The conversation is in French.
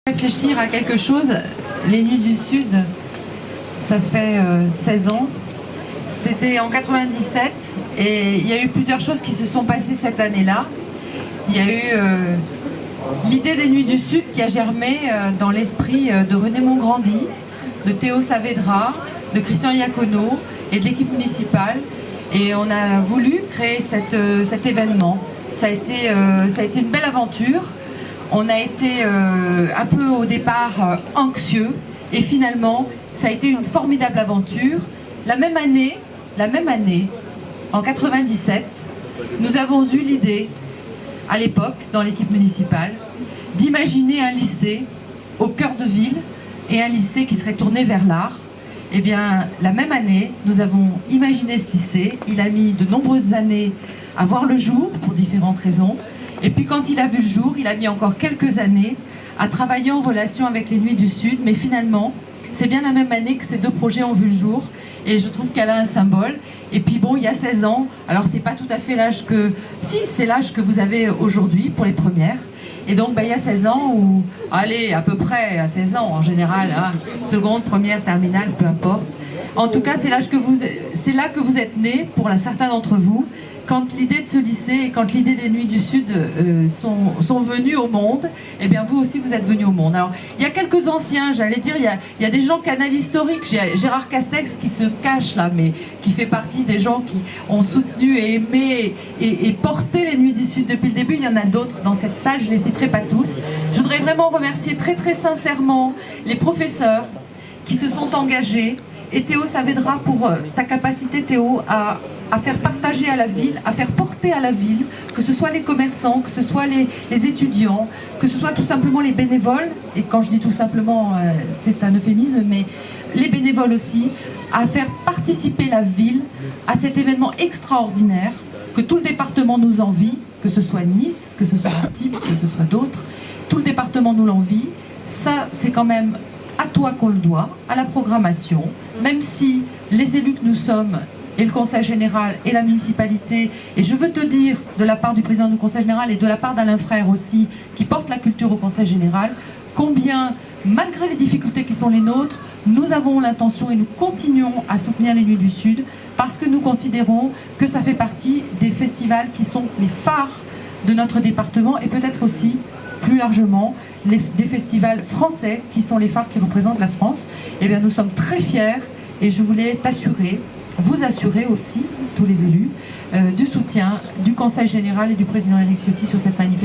Réfléchir à quelque chose, les Nuits du Sud, ça fait 16 ans. C'était en 97 et il y a eu plusieurs choses qui se sont passées cette année-là. Il y a eu l'idée des Nuits du Sud qui a germé dans l'esprit de René Mongrandi, de Théo Saavedra, de Christian Iacono et de l'équipe municipale. Et on a voulu créer cet événement. Ça a été une belle aventure. On a été un peu au départ anxieux et finalement ça a été une formidable aventure. La même année, en 97, nous avons eu l'idée, à l'époque, dans l'équipe municipale, d'imaginer un lycée au cœur de ville et un lycée qui serait tourné vers l'art. Eh bien, la même année, nous avons imaginé ce lycée. Il a mis de nombreuses années à voir le jour pour différentes raisons. Et puis quand il a vu le jour, il a mis encore quelques années à travailler en relation avec les Nuits du Sud. Mais finalement, c'est bien la même année que ces deux projets ont vu le jour. Et je trouve qu'elle a un symbole. Et puis bon, il y a 16 ans, alors c'est pas tout à fait l'âge que... Si, c'est l'âge que vous avez aujourd'hui pour les premières. Et donc il y a 16 ans, ou allez, à peu près à 16 ans en général, hein, seconde, première, terminale, peu importe. En tout cas, c'est là que vous êtes nés, pour certains d'entre vous, quand l'idée de ce lycée et quand l'idée des Nuits du Sud sont venues au monde, eh bien vous aussi vous êtes venus au monde. Alors il y a quelques anciens, j'allais dire, il y a des gens canal historiques, Gérard Castex qui se cache là, mais qui fait partie des gens qui ont soutenu et aimé et porté les Nuits du Sud depuis le début. Il y en a d'autres dans cette salle, je ne les citerai pas tous. Je voudrais vraiment remercier très très sincèrement les professeurs qui se sont engagés, et Théo Saavedra pour ta capacité, Théo, à faire partager à la ville, à faire porter à la ville, que ce soit les commerçants, que ce soit les étudiants, que ce soit tout simplement les bénévoles, et quand je dis tout simplement, c'est un euphémisme, mais les bénévoles aussi, à faire participer la ville à cet événement extraordinaire que tout le département nous envie, que ce soit Nice, que ce soit Antibes, que ce soit d'autres, tout le département nous l'envie. Ça, c'est quand même à toi qu'on le doit, à la programmation, même si les élus que nous sommes, et le Conseil général et la municipalité, et je veux te dire de la part du président du Conseil général et de la part d'Alain Frère aussi, qui porte la culture au Conseil général, combien, malgré les difficultés qui sont les nôtres, nous avons l'intention et nous continuons à soutenir les Nuits du Sud, parce que nous considérons que ça fait partie des festivals qui sont les phares de notre département, et peut-être aussi, plus largement, des festivals français qui sont les phares qui représentent la France. Eh bien, nous sommes très fiers et je voulais t'assurer, vous assurer aussi, tous les élus, du soutien du Conseil général et du président Éric Ciotti sur cette manifestation.